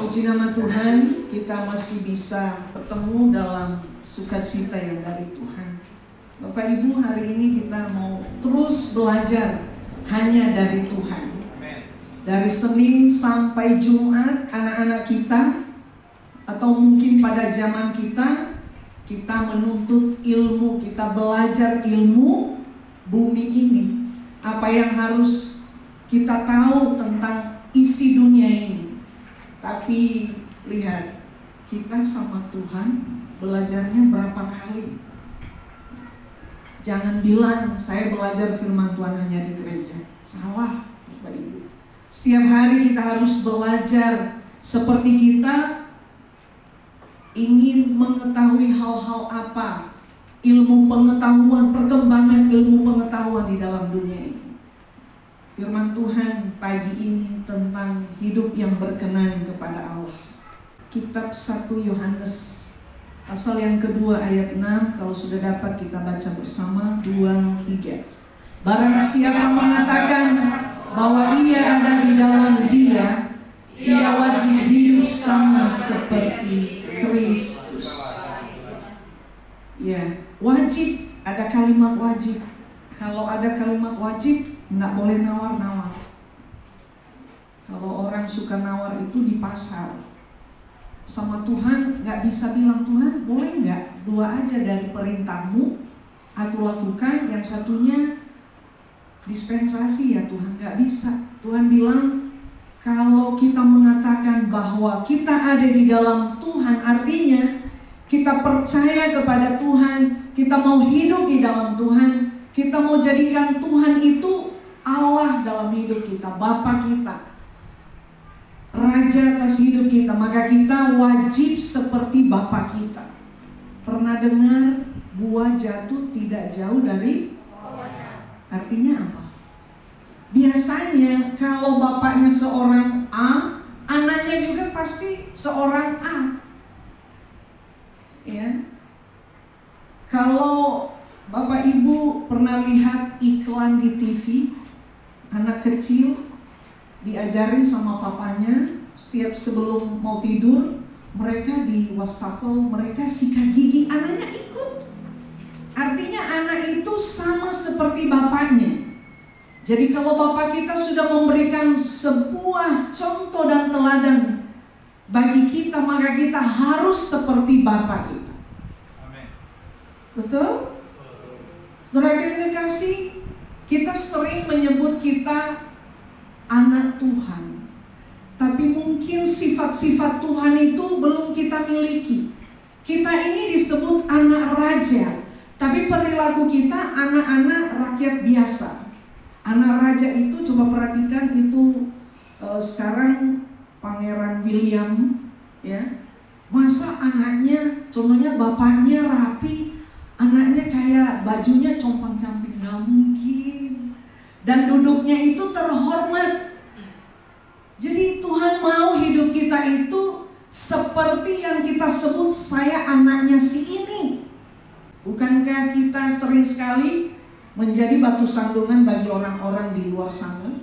Puji nama Tuhan, kita masih bisa bertemu dalam sukacita yang dari Tuhan. Bapak Ibu, hari ini kita mau terus belajar hanya dari Tuhan. Dari Senin sampai Jumat, anak-anak kita, atau mungkin pada zaman kita menuntut ilmu, kita belajar ilmu bumi ini. Apa yang harus kita tahu tentang isi dunia ini. Tapi lihat, kita sama Tuhan belajarnya berapa kali. Jangan bilang saya belajar firman Tuhan hanya di gereja. Salah, Bapak Ibu. Setiap hari kita harus belajar. Seperti kita ingin mengetahui hal-hal apa, ilmu pengetahuan, perkembangan ilmu pengetahuan di dalam dunia ini. Firman Tuhan pagi ini tentang hidup yang berkenan kepada Allah. Kitab 1 Yohanes pasal yang kedua ayat 6, kalau sudah dapat kita baca bersama, 2, 3. Barang siapa mengatakan bahwa ia ada di dalam Dia, ia wajib hidup sama seperti Kristus. Ya, wajib, ada kalimat wajib. Kalau ada kalimat wajib, nggak boleh nawar-nawar. Kalau orang suka nawar itu di pasar. Sama Tuhan nggak bisa bilang, Tuhan boleh nggak 2 aja dari perintahmu aku lakukan, yang satunya dispensasi ya Tuhan. Nggak bisa. Tuhan bilang kalau kita mengatakan bahwa kita ada di dalam Tuhan, artinya kita percaya kepada Tuhan, kita mau hidup di dalam Tuhan, kita mau jadikan Tuhan itu Allah dalam hidup kita, Bapa kita, Raja atas hidup kita, maka kita wajib seperti Bapa kita. Pernah dengar buah jatuh tidak jauh dari pohonnya? Artinya apa? Biasanya kalau bapaknya seorang A, anaknya juga pasti seorang A. Ya. Kalau Bapak Ibu pernah lihat iklan di TV, anak kecil diajarin sama papanya, setiap sebelum mau tidur mereka di wastafel, mereka sikat gigi, anaknya ikut. Artinya anak itu sama seperti bapaknya. Jadi kalau Bapak kita sudah memberikan sebuah contoh dan teladan bagi kita, maka kita harus seperti Bapak kita. Amin. Betul? Saudara yang dikasih, kita sering menyebut kita anak Tuhan, tapi mungkin sifat-sifat Tuhan itu belum kita miliki. Kita ini disebut anak raja, tapi perilaku kita anak-anak rakyat biasa. Anak raja itu, coba perhatikan itu sekarang Pangeran William, ya, masa anaknya, contohnya bapaknya rapi, anaknya kayak bajunya compang-camping, gak mungkin. Dan duduknya itu terhormat. Jadi Tuhan mau hidup kita itu seperti yang kita sebut, saya anaknya si ini. Bukankah kita sering sekali menjadi batu sandungan bagi orang-orang di luar sana?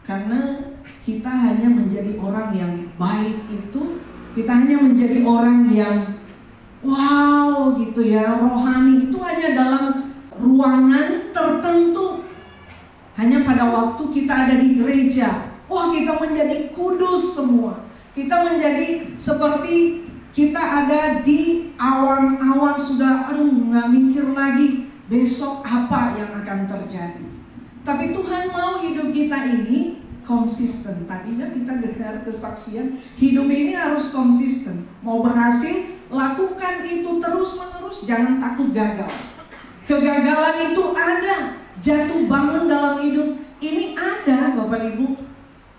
Karena kita hanya menjadi orang yang baik itu, kita hanya menjadi orang yang wow gitu ya, rohani itu hanya dalam ruangan tertentu. Hanya pada waktu kita ada di gereja, wah kita menjadi kudus semua. Kita menjadi seperti kita ada di awan-awan, sudah nggak mikir lagi besok apa yang akan terjadi. Tapi Tuhan mau hidup kita ini konsisten. Tadinya kita dengar kesaksian, hidup ini harus konsisten. Mau berhasil, lakukan itu terus-menerus, jangan takut gagal. Kegagalan itu ada, jatuh bangun dalam hidup ini ada Bapak Ibu.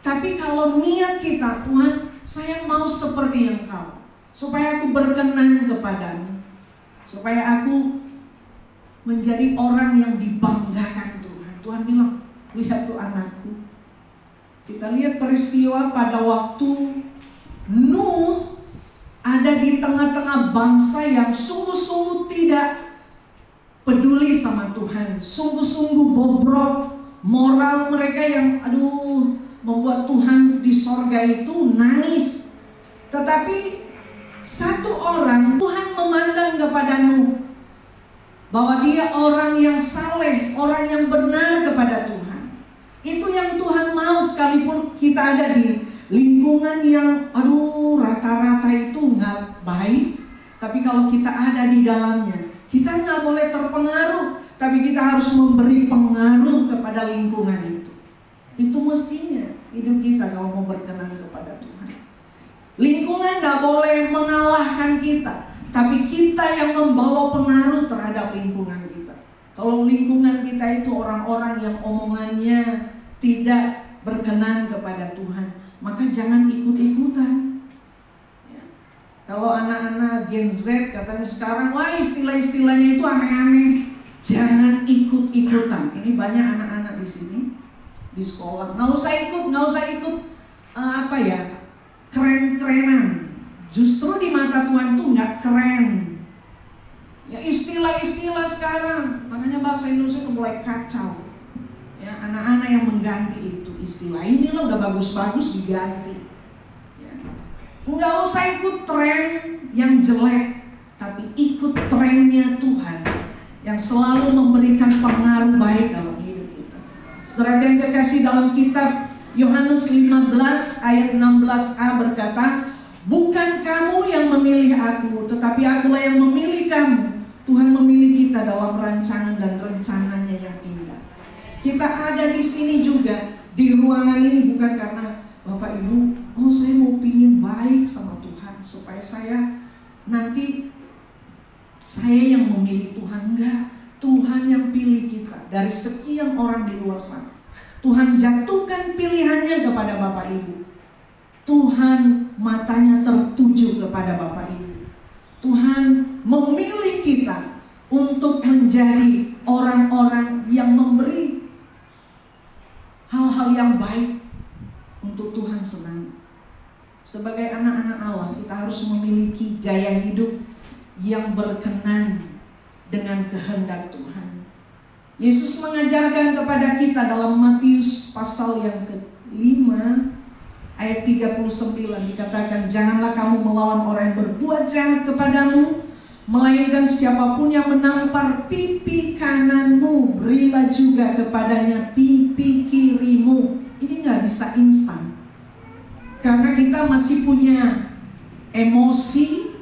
Tapi kalau niat kita, Tuhan saya mau seperti Engkau, supaya aku berkenan kepadamu, supaya aku menjadi orang yang dibanggakan Tuhan. Tuhan bilang, lihat tuh anakku. Kita lihat peristiwa pada waktu Nuh ada di tengah-tengah bangsa yang sungguh-sungguh tidak peduli sama Tuhan, sungguh-sungguh bobrok moral mereka yang membuat Tuhan di sorga itu nangis. Tetapi satu orang, Tuhan memandang kepada Nuh bahwa dia orang yang saleh, orang yang benar kepada Tuhan. Itu yang Tuhan mau, sekalipun kita ada di lingkungan yang rata-rata itu nggak baik. Tapi kalau kita ada di dalamnya, kita nggak boleh terpengaruh, tapi kita harus memberi pengaruh kepada lingkungan itu. Itu mestinya hidup kita kalau mau berkenan kepada Tuhan. Lingkungan nggak boleh mengalahkan kita, tapi kita yang membawa pengaruh terhadap lingkungan kita. Kalau lingkungan kita itu orang-orang yang omongannya tidak berkenan kepada Tuhan, maka jangan ikut-ikutan. Ya. Kalau anak-anak Gen Z katanya sekarang, wah istilah-istilahnya itu aneh-aneh, jangan ikut-ikutan. Ini banyak anak-anak di sini di sekolah, nggak usah ikut keren-kerenan. Justru di mata Tuhan tuh nggak keren. Ya istilah-istilah sekarang, makanya bahasa Indonesia tuh mulai kacau. Ya, anak-anak yang mengganti itu istilah ini loh udah bagus-bagus diganti. Ya. Nggak usah ikut tren yang jelek, tapi ikut trennya Tuhan yang selalu memberikan pengaruh baik dalam hidup kita. Saudara yang terkasih, dalam kitab Yohanes 15 ayat 16a berkata, bukan kamu yang memilih aku, tetapi akulah yang memilih kamu. Tuhan memilih kita dalam rancangan dan rencananya yang indah. Kita ada di sini juga, di ruangan ini bukan karena Bapak Ibu, saya mau pingin baik sama Tuhan supaya nanti saya yang memilih Tuhan. Enggak, Tuhan yang pilih kita dari sekian orang di luar sana. Tuhan jatuhkan pilihannya kepada Bapak Ibu. Tuhan matanya tertuju kepada Bapak Ibu. Tuhan memilih kita untuk menjadi orang-orang yang memberi hal-hal yang baik untuk Tuhan senang. Sebagai anak-anak Allah, kita harus memiliki gaya hidup yang berkenan dengan kehendak Tuhan. Yesus mengajarkan kepada kita dalam Matius pasal yang ke-5 ayat 39 dikatakan, janganlah kamu melawan orang yang berbuat jahat kepadamu, melainkan siapapun yang menampar pipi kananmu, berilah juga kepadanya pipi kirimu. Ini gak bisa instan, karena kita masih punya emosi,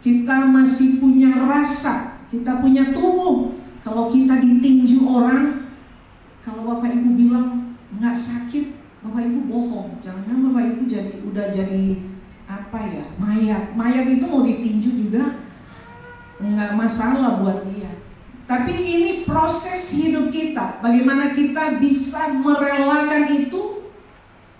kita masih punya rasa, kita punya tubuh. Kalau kita ditinju orang, kalau Bapak Ibu bilang nggak sakit, Bapak Ibu bohong. Jangan Bapak Ibu udah jadi mayat. Mayat itu mau ditinju juga nggak masalah buat dia. Tapi ini proses hidup kita. Bagaimana kita bisa merelakan itu?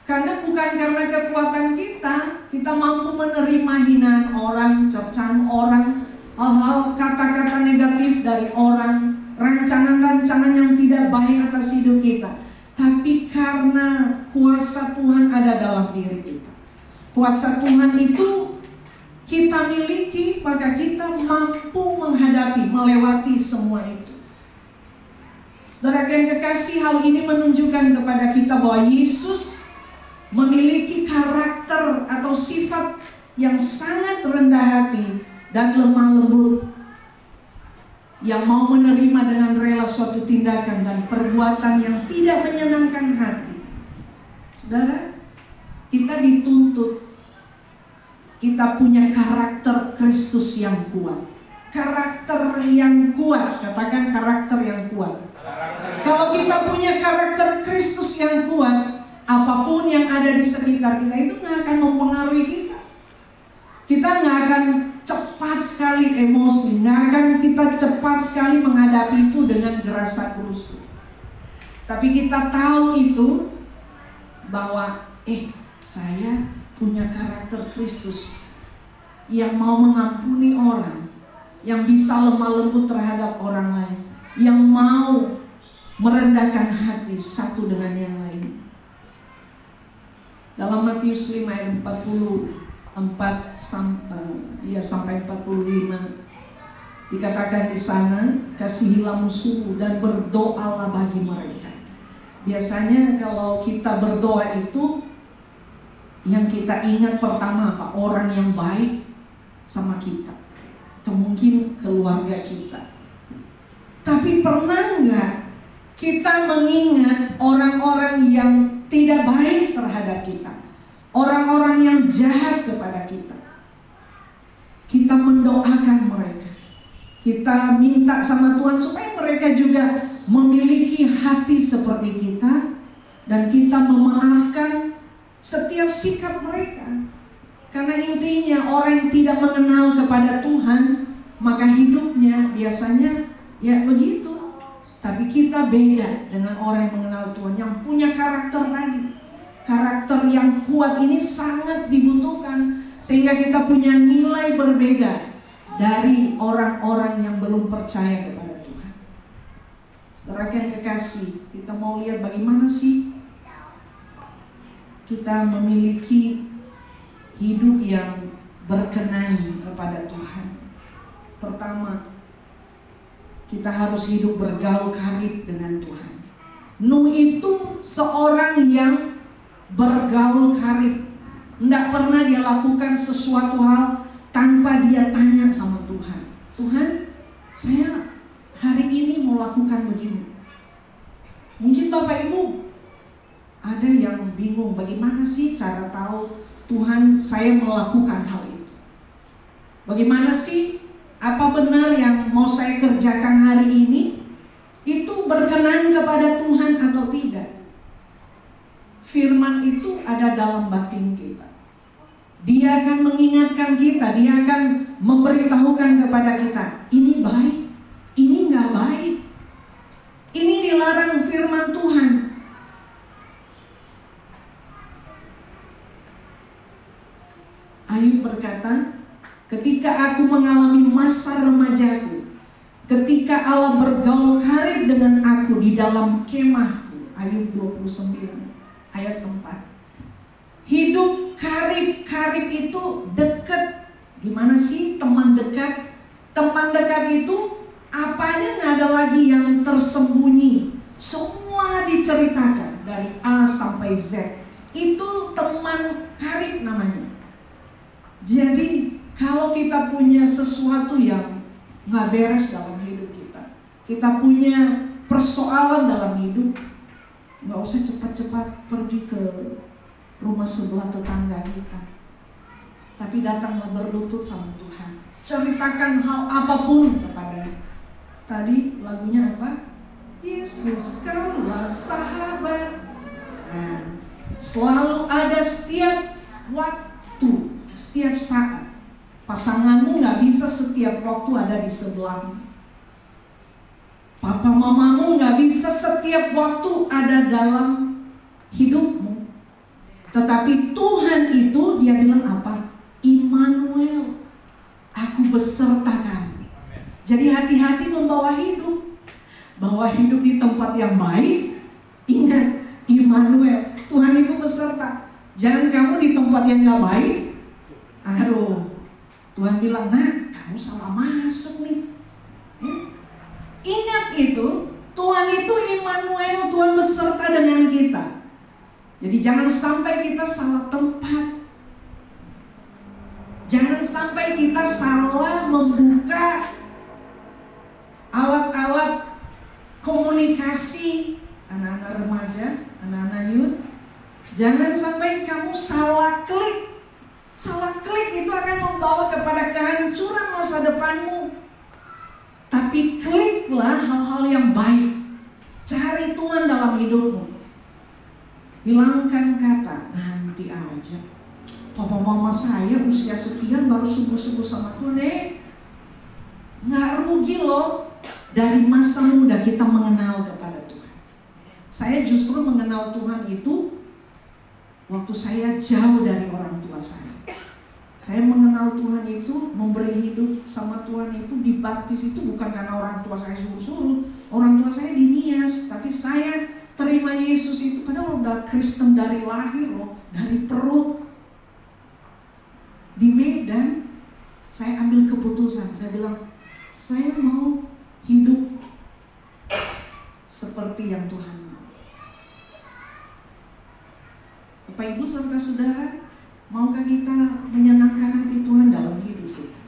Karena bukan karena kekuatan kita mampu menerima hinaan orang, cercaan orang, hal-hal kata-kata negatif dari orang, rancangan-rancangan yang tidak baik atas hidup kita. Tapi karena kuasa Tuhan ada dalam diri kita. Kuasa Tuhan itu kita miliki, maka kita mampu menghadapi, melewati semua itu. Saudara yang kekasih, hal ini menunjukkan kepada kita bahwa Yesus memiliki karakter atau sifat yang sangat rendah hati dan lemah lembut, yang mau menerima dengan rela suatu tindakan dan perbuatan yang tidak menyenangkan hati. Saudara, kita dituntut, kita punya karakter Kristus yang kuat. Karakter yang kuat, katakan karakter yang kuat. Kalau kita punya karakter Kristus yang kuat, apapun yang ada di sekitar kita itu gak akan mempengaruhi kita. Kita gak akan cepat sekali emosi, nggak akan kita cepat sekali menghadapi itu dengan gerasa gerusu. Tapi kita tahu itu bahwa saya punya karakter Kristus yang mau mengampuni orang, yang bisa lemah lembut terhadap orang lain, yang mau merendahkan hati satu dengan yang lain. Dalam Matius 5 ayat sampai 45 dikatakan di sana, kasihilah musuhmu dan berdoalah bagi mereka. Biasanya kalau kita berdoa itu yang kita ingat pertama apa? Orang yang baik sama kita, atau mungkin keluarga kita. Tapi pernah nggak kita mengingat orang-orang yang tidak baik terhadap kita, orang-orang yang jahat kepada kita? Kita mendoakan mereka, kita minta sama Tuhan supaya mereka juga memiliki hati seperti kita, dan kita memaafkan setiap sikap mereka. Karena intinya orang yang tidak mengenal kepada Tuhan, maka hidupnya biasanya ya begitu. Tapi kita beda dengan orang yang mengenal Tuhan, yang punya karakter tadi. Karakter yang kuat ini sangat dibutuhkan, sehingga kita punya nilai berbeda dari orang-orang yang belum percaya kepada Tuhan. Saudara yang kekasih, kita mau lihat bagaimana sih kita memiliki hidup yang berkenan kepada Tuhan. Pertama, kita harus hidup bergaul karib dengan Tuhan. Nuh itu seorang yang bergaul karib. Tidak pernah dia lakukan sesuatu hal tanpa dia tanya sama Tuhan. Tuhan, saya hari ini mau lakukan begini. Mungkin Bapak Ibu ada yang bingung, bagaimana sih cara tahu Tuhan saya melakukan hal itu? Bagaimana sih, apa benar yang mau saya kerjakan hari ini itu berkenan kepada Tuhan atau tidak? Firman itu ada dalam batin kita. Dia akan mengingatkan kita, dia akan memberitahukan kepada kita, ini baik, ini nggak baik, ini dilarang firman Tuhan. Ayub berkata, ketika aku mengalami masa remajaku, ketika Allah bergaul karib dengan aku di dalam kemahku. Ayub 29 ayat 4. Hidup karib itu dekat. Gimana sih teman dekat? Teman dekat itu apanya nggak ada lagi yang tersembunyi. Semua diceritakan dari A sampai Z. Itu teman karib namanya. Jadi kalau kita punya sesuatu yang nggak beres dalam hidup kita, kita punya persoalan dalam hidup, nggak usah cepat-cepat pergi ke rumah sebelah tetangga kita, tapi datanglah berlutut sama Tuhan. Ceritakan hal apapun kepadanya. Tadi lagunya apa? Yesus kaulah sahabat. Nah, selalu ada setiap waktu, setiap saat. Pasanganmu gak bisa setiap waktu ada di sebelahmu. Papa mamamu gak bisa setiap waktu ada dalam hidupmu. Tetapi Tuhan itu dia bilang apa? Immanuel, aku beserta kamu. Jadi hati-hati membawa hidup. Bawa hidup di tempat yang baik. Ingat, Immanuel, Tuhan itu beserta. Jangan kamu di tempat yang gak baik. Aduh, Tuhan bilang, nah kamu salah masuk nih. Ingat itu, Tuhan itu Immanuel, Tuhan beserta dengan kita. Jadi jangan sampai kita salah tempat. Jangan sampai kita salah membuka alat-alat komunikasi anak-anak remaja, anak-anak youth. Jangan sampai kamu salah klik. Salah klik itu akan membawa kepada kehancuran masa depanmu. Tapi kliklah hal-hal yang baik. Cari Tuhan dalam hidupmu. Hilangkan kata nanti aja. Papa mama saya usia sekian baru subuh-subuh sama Tuhan. Nggak rugi loh. Dari masa muda kita mengenal kepada Tuhan. Saya justru mengenal Tuhan itu waktu saya jauh dari orang tua saya. Saya mengenal Tuhan itu, memberi hidup sama Tuhan itu, dibaptis itu bukan karena orang tua saya suruh-suruh. Orang tua saya di Nias, tapi saya terima Yesus itu padahal udah Kristen dari lahir loh, dari perut. Di Medan, saya ambil keputusan, saya bilang, saya mau hidup seperti yang Tuhan mau. Bapak Ibu serta saudara, Maukah kita menyenangkan hati Tuhan dalam hidup kita?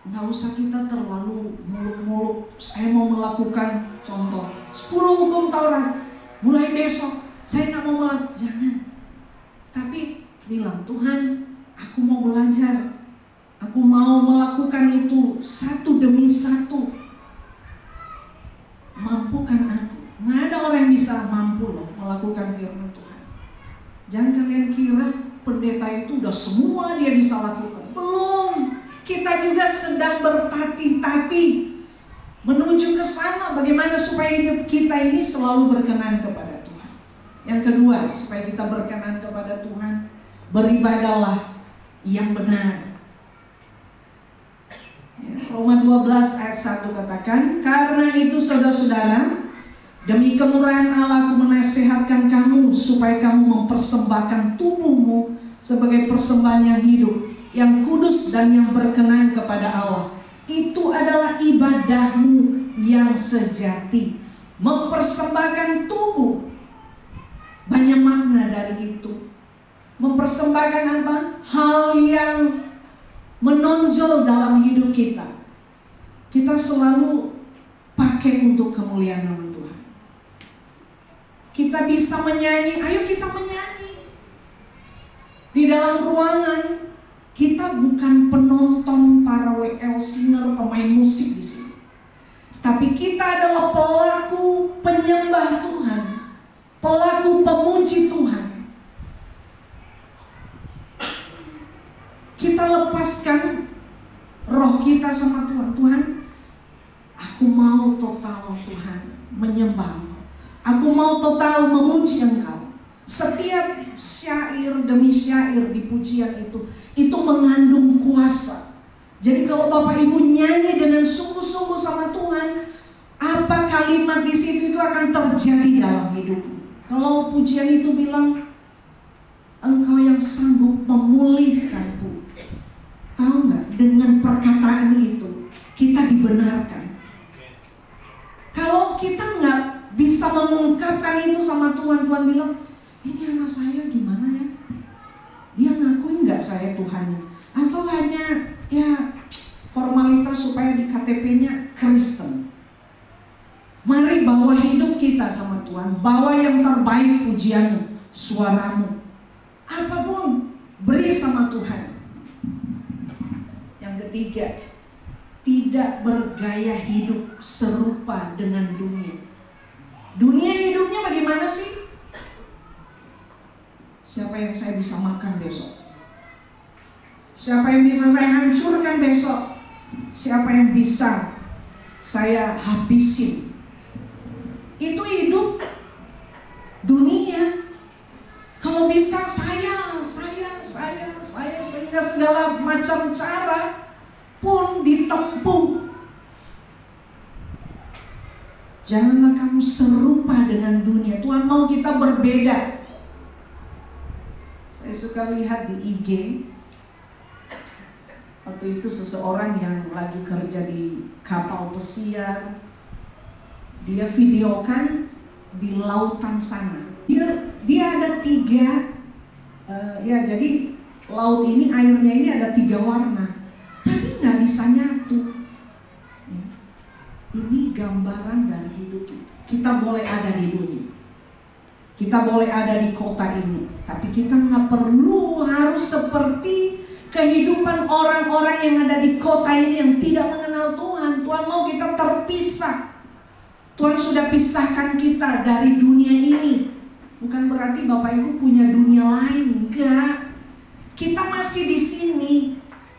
Nggak usah kita terlalu muluk-muluk. Saya mau melakukan, contoh 10 hukum Taurat mulai besok. Saya nggak mau melakukan. Jangan. Tapi bilang, Tuhan, aku mau belajar. Aku mau melakukan itu satu demi satu. Mampukan aku. Nggak ada orang yang bisa mampu loh melakukan firman Tuhan. Jangan kalian kira pendeta itu udah semua dia bisa lakukan. Belum. Kita juga sedang bertatih-tatih menuju ke sana. Bagaimana supaya hidup kita ini selalu berkenan kepada Tuhan. Yang kedua, supaya kita berkenan kepada Tuhan, beribadahlah yang benar. Roma 12 ayat 1 katakan, karena itu saudara-saudara, demi kemurahan Allah aku menasihatkan kamu supaya kamu mempersembahkan tubuhmu sebagai persembahan yang hidup, yang kudus dan yang berkenan kepada Allah. Itu adalah ibadahmu yang sejati. Mempersembahkan tubuh, banyak makna dari itu. Mempersembahkan apa? Hal yang menonjol dalam hidup kita. Kita selalu pakai untuk kemuliaan nama Tuhan. Kita bisa menyanyi, ayo kita menyanyi. Di dalam ruangan, kita bukan penonton para WL singer, pemain musik di sini. Tapi kita adalah pelaku penyembah Tuhan, pelaku pemuji Tuhan. Kita lepaskan roh kita sama Tuhan. Tuhan, aku mau total Tuhan menyembah-Mu. Aku mau total memuji Engkau. Setiap syair demi syair di pujian itu mengandung kuasa. Jadi kalau Bapak Ibu nyanyi dengan sungguh-sungguh sama Tuhan, apa kalimat di situ itu akan terjadi dalam hidupmu. Kalau pujian itu bilang, Engkau yang sanggup memulihkanku. Tahu nggak, dengan perkataan itu kita dibenarkan. Kalau kita nggak bisa mengungkapkan itu sama Tuhan, Tuhan bilang, ini anak saya gimana ya? Dia ngakuin nggak saya Tuhannya? Atau hanya ya formalitas supaya di KTP-nya Kristen? Mari bawa hidup kita sama Tuhan, bawa yang terbaik pujianmu, suaramu, apapun beri sama Tuhan. Ketiga, tidak bergaya hidup serupa dengan dunia. Dunia hidupnya bagaimana sih? Siapa yang saya bisa makan besok? Siapa yang bisa saya hancurkan besok? Siapa yang bisa saya habisin? Itu hidup dunia. Kalau bisa saya sehingga segala macam cara pun ditempuh. Janganlah kamu serupa dengan dunia. Tuhan mau kita berbeda. Saya suka lihat di IG. Waktu itu seseorang yang lagi kerja di kapal pesiar, dia videokan di lautan sana. Dia ada 3 ya, jadi laut ini airnya ini ada 3 warna, tapi nggak bisa nyatu. Ini gambaran dari hidup kita. Kita boleh ada di dunia, kita boleh ada di kota ini, tapi kita nggak perlu harus seperti kehidupan orang-orang yang ada di kota ini yang tidak mengenal Tuhan. Tuhan mau kita terpisah. Tuhan sudah pisahkan kita dari dunia ini. Bukan berarti Bapak Ibu punya dunia lain, enggak. Kita masih di sini,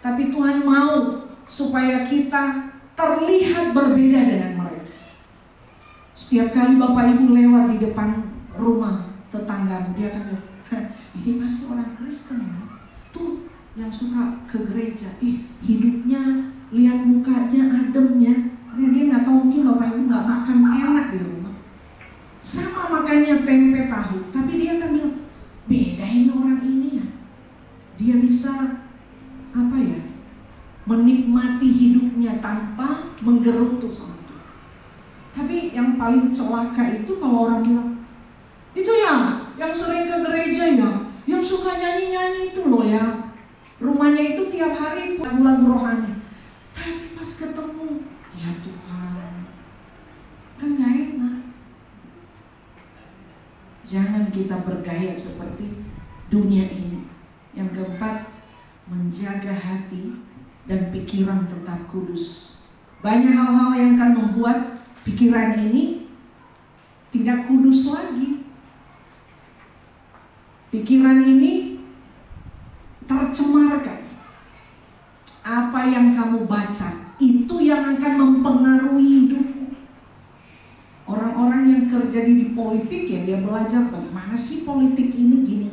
tapi Tuhan mau supaya kita terlihat berbeda dengan mereka. Setiap kali Bapak Ibu lewat di depan rumah tetanggamu, dia akan bilang, ini pasti orang Kristen ya. Tuh yang suka ke gereja, hidupnya, lihat mukanya adem ya. Dia nggak tahu, mungkin Bapak Ibu nggak makan enak di rumah. Sama makannya tempe tahu, tapi dia akan bilang, beda ini orang ini ya. Dia bisa apa ya, menikmati hidupnya tanpa menggerutu sama Tuhan. Tapi yang paling celaka itu kalau orang bilang, Itu ya, yang sering ke gereja ya, yang suka nyanyi-nyanyi itu loh ya. Rumahnya itu tiap hari lagu-lagu rohani. Tapi pas ketemu, ya Tuhan, kan gak enak. Jangan kita bergaya seperti dunia ini. Yang keempat, menjaga hati dan pikiran tetap kudus. Banyak hal-hal yang akan membuat pikiran ini tidak kudus lagi. Pikiran ini tercemarkan. Apa yang kamu baca, itu yang akan mempengaruhi hidupmu. Orang-orang yang kerja di politik ya, dia belajar bagaimana sih politik ini gini.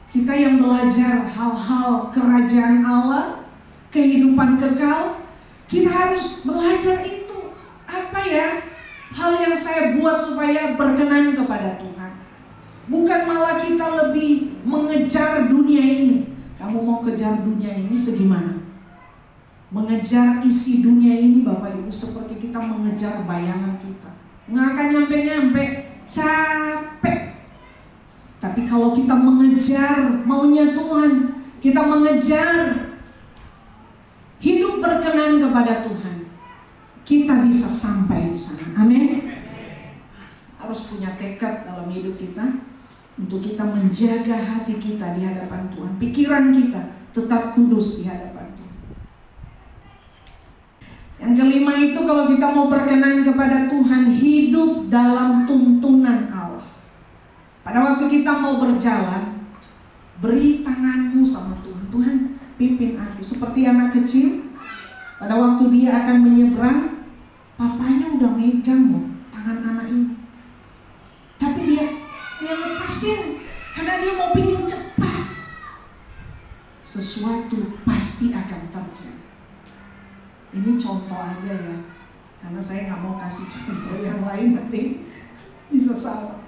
Kita yang belajar hal-hal kerajaan Allah, kehidupan kekal, kita harus belajar itu. Apa ya hal yang saya buat supaya berkenan kepada Tuhan? Bukan malah kita lebih mengejar dunia ini. Kamu mau kejar dunia ini segimana? Mengejar isi dunia ini Bapak Ibu seperti kita mengejar bayangan kita. Nggak akan nyampe-nyampe, capek. Tapi kalau kita mengejar maunya Tuhan, kita mengejar hidup berkenan kepada Tuhan, kita bisa sampai di sana. Amin. Harus punya tekad dalam hidup kita untuk kita menjaga hati kita di hadapan Tuhan, pikiran kita tetap kudus di hadapan Tuhan. Yang kelima itu, kalau kita mau berkenan kepada Tuhan, hidup dalam tuntunan Allah. Pada waktu kita mau berjalan, beri tanganmu sama Tuhan. Tuhan, pimpin aku. Seperti anak kecil, pada waktu dia akan menyeberang, papanya udah megang loh tangan anak ini. Tapi dia lepasin karena dia mau pingin cepat. Sesuatu pasti akan terjadi. Ini contoh aja ya, karena saya nggak mau kasih contoh yang lain nanti bisa salah.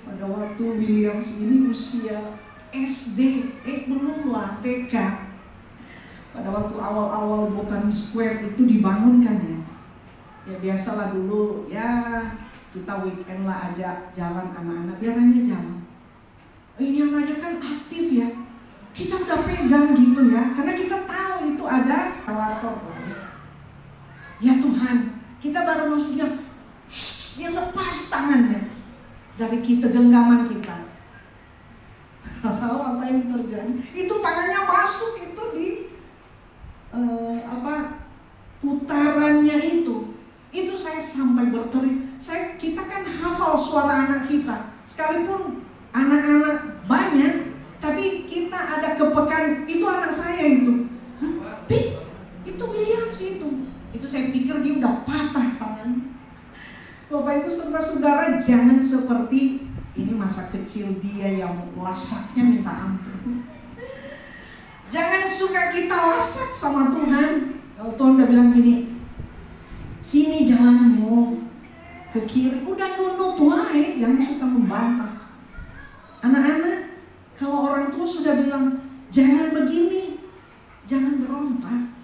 Pada waktu Williams ini usia SD, belum lah TK. Pada waktu awal-awal Botani Square itu dibangunkan ya. Ya biasalah dulu ya, kita weekend lah ajak jalan anak-anak, biar hanya jalan. Ini anaknya kan aktif ya, kita udah pegang gitu ya, karena kita tahu itu ada eskalator. Ya Tuhan, kita baru masuk dia lepas tangannya dari kita, genggaman kita. Tahu apa yang terjadi? Itu tangannya masuk itu di putarannya itu. Itu saya sampai berteriak. Kita kan hafal suara anak kita, sekalipun anak-anak banyak, tapi kita ada kepekaan. Itu anak saya itu, itu Williams itu saya pikir dia udah patah tangan. Bapak Ibu saudara-saudara, jangan seperti ini masa kecil dia yang lasaknya minta ampun. Jangan suka kita lasak sama Tuhan. Kalau Tuhan udah bilang gini, sini jalanmu ke kiri, udah nunduk wae, jangan suka membantah. Anak-anak, kalau orang tua sudah bilang jangan begini, jangan berontak.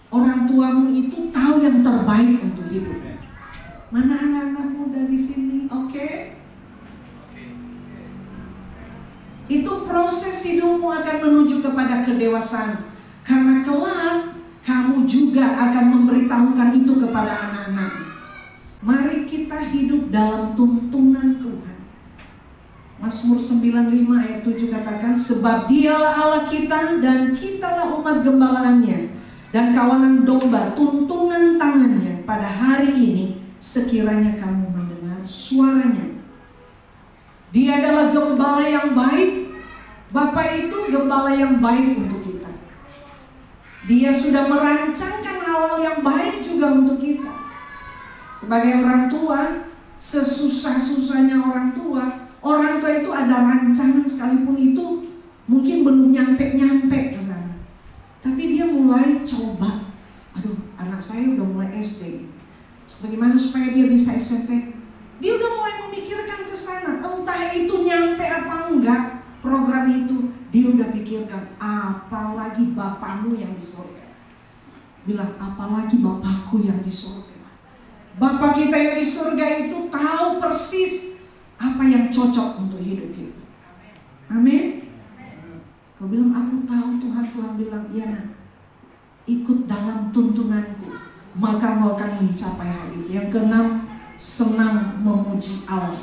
Orang tuamu itu tahu yang terbaik untuk hidup. Mana anak-anak muda di sini? Oke? Itu proses hidupmu akan menuju kepada kedewasaan. Karena kelak kamu juga akan memberitahukan itu kepada anak-anak. Mari kita hidup dalam tuntunan Tuhan. Mazmur 95 ayat 7 katakan, sebab dialah Allah kita dan kitalah umat gembalaannya dan kawanan domba, tuntunan tangannya pada hari ini, sekiranya kamu mendengar suaranya. Dia adalah gembala yang baik. Bapak itu gembala yang baik untuk kita. Dia sudah merancangkan hal-hal yang baik juga untuk kita. Sebagai orang tua, sesusah-susahnya orang tua itu ada rancangan, sekalipun itu mungkin belum nyampe ke sana. Tapi dia mulai coba. Aduh, anak saya udah mulai SD. Bagaimana supaya dia bisa SMP? Dia udah mulai memikirkan ke sana. Entah itu nyampe apa enggak program itu, dia udah pikirkan. Apalagi bapakmu yang di surga. Bilang, apalagi bapakku yang di surga. Bapa kita yang di surga itu tahu persis apa yang cocok untuk hidup kita. Amin. Kau bilang, aku tahu Tuhan. Tuhan bilang, iya nak, ikut dalam tuntunanku, maka kau akan mencapai hal itu. Yang keenam, senang memuji Allah.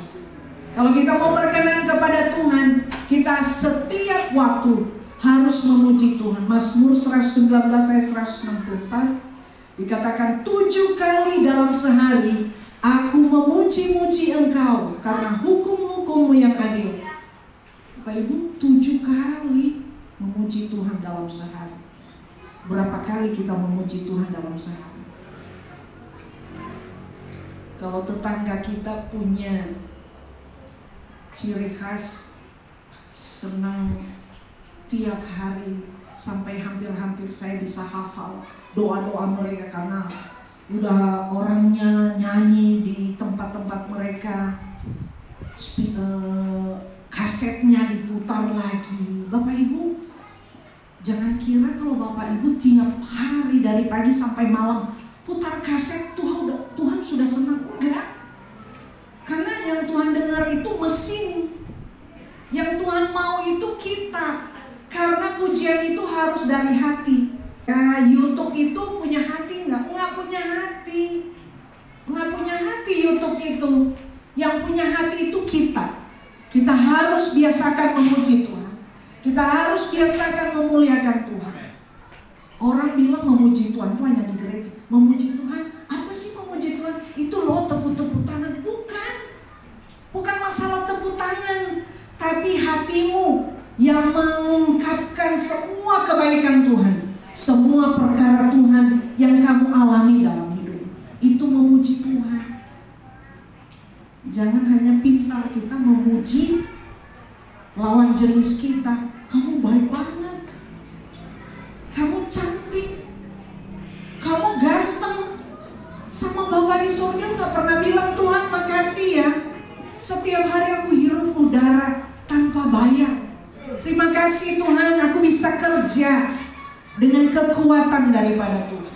Kalau kita mau berkenan kepada Tuhan, kita setiap waktu harus memuji Tuhan. Mazmur 119 ayat 164 dikatakan, 7 kali dalam sehari aku memuji-muji Engkau karena hukum-hukum-Mu yang adil. Bapak Ibu, 7 kali memuji Tuhan dalam sehari. Berapa kali kita memuji Tuhan dalam sehari? Kalau tetangga kita punya ciri khas senang tiap hari, sampai hampir-hampir saya bisa hafal doa-doa mereka karena udah orangnya nyanyi di tempat-tempat mereka, kasetnya diputar lagi. Bapak Ibu, jangan kira kalau Bapak Ibu tiap hari dari pagi sampai malam putar kaset Tuhan sudah senang. Enggak. Karena yang Tuhan dengar itu mesin. Yang Tuhan mau itu kita. Karena pujian itu harus dari hati. YouTube itu punya hati enggak? Enggak punya hati. Enggak punya hati YouTube itu. Yang punya hati itu kita. Kita harus biasakan memuji Tuhan. Kita harus biasakan memuliakan Tuhan. Orang bilang memuji Tuhan itu hanya di gereja. Memuji Tuhan, apa sih memuji Tuhan? Itu loh tepuk-tepuk tangan. Bukan masalah tepuk tangan, tapi hatimu yang mengungkapkan semua kebaikan Tuhan, semua perkara Tuhan yang kamu alami dalam hidup. Itu memuji Tuhan. Jangan hanya pintar kita memuji lawan jenis kita. Kamu baik banget, kamu cantik, kamu ganteng. Sama Bapa di surga gak pernah bilang, Tuhan makasih ya, setiap hari aku hirup udara tanpa bayar. Terima kasih Tuhan, aku bisa kerja dengan kekuatan daripada Tuhan.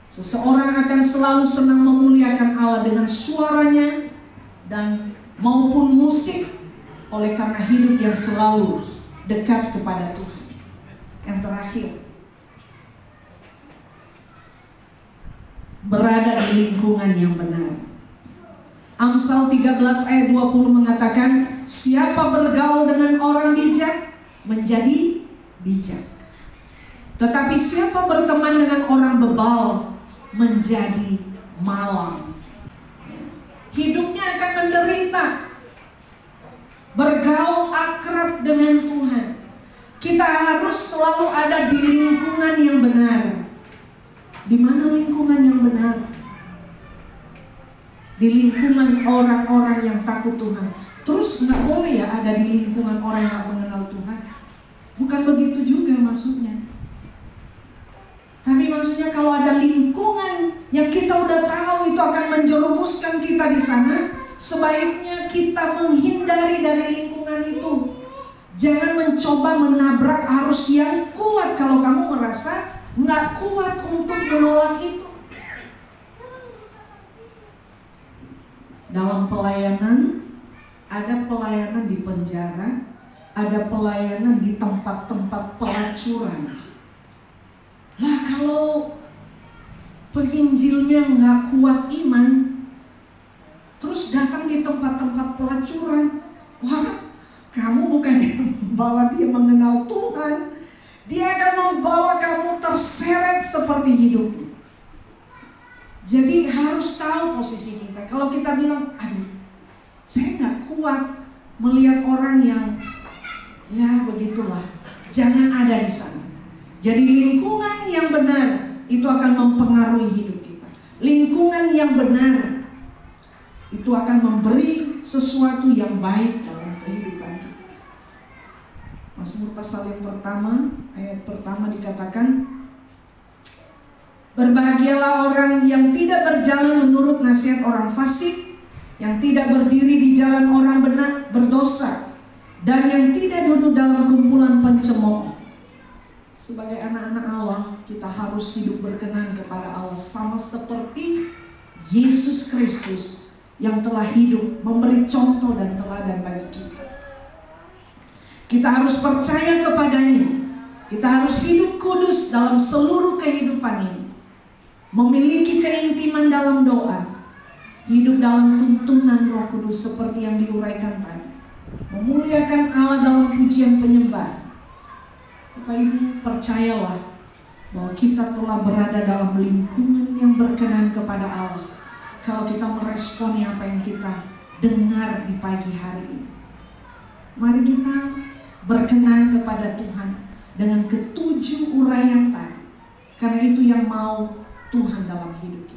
Seseorang akan selalu senang memuliakan Allah dengan suaranya dan maupun musik, oleh karena hidup yang selalu dekat kepada Tuhan. Yang terakhir, berada di lingkungan yang benar. Amsal 13 ayat 20 mengatakan, siapa bergaul dengan orang bijak menjadi bijak, tetapi siapa berteman dengan orang bebal menjadi malang. Hidupnya akan menderita. Bergaul akrab dengan Tuhan. Kita harus selalu ada di lingkungan yang benar. Di mana lingkungan yang benar? Di lingkungan orang-orang yang takut Tuhan. Terus nggak boleh ya ada di lingkungan orang yang nggak mengenal Tuhan. Bukan begitu juga maksudnya. Tapi maksudnya kalau ada lingkungan yang kita udah tahu itu akan menjerumuskan kita di sana, sebaiknya kita menghindari dari lingkungan itu. Jangan mencoba menabrak arus yang kuat kalau kamu merasa nggak kuat untuk menolak itu. Dalam pelayanan, ada pelayanan di penjara, ada pelayanan di tempat-tempat pelacuran. Lah kalau penginjilnya nggak kuat iman, terus datang di tempat-tempat pelacuran, wah, kamu bukan yang membawa dia mengenal Tuhan, dia akan membawa kamu terseret seperti hidupnya. Jadi harus tahu posisi kita. Kalau kita bilang, aduh, saya nggak kuat melihat orang yang ya begitulah, jangan ada di sana. Jadi lingkungan yang benar itu akan mempengaruhi hidup kita. Lingkungan yang benar itu akan memberi sesuatu yang baik dalam kehidupan kita. Mazmur pasal yang pertama, ayat pertama dikatakan, berbahagialah orang yang tidak berjalan menurut nasihat orang fasik, yang tidak berdiri di jalan orang benar berdosa, dan yang tidak duduk dalam kumpulan pencemooh. Sebagai anak-anak Allah, kita harus hidup berkenan kepada Allah sama seperti Yesus Kristus yang telah hidup memberi contoh dan teladan bagi kita. Kita harus percaya kepadanya. Kita harus hidup kudus dalam seluruh kehidupan ini. Memiliki keintiman dalam doa. Hidup dalam tuntunan Roh Kudus seperti yang diuraikan tadi. Memuliakan Allah dalam pujian penyembahan. Bapak Ibu, percayalah bahwa kita telah berada dalam lingkungan yang berkenan kepada Allah kalau kita meresponi apa yang kita dengar di pagi hari ini. Mari kita berkenan kepada Tuhan dengan ketujuh uraian tadi, karena itu yang mau Tuhan dalam hidup kita.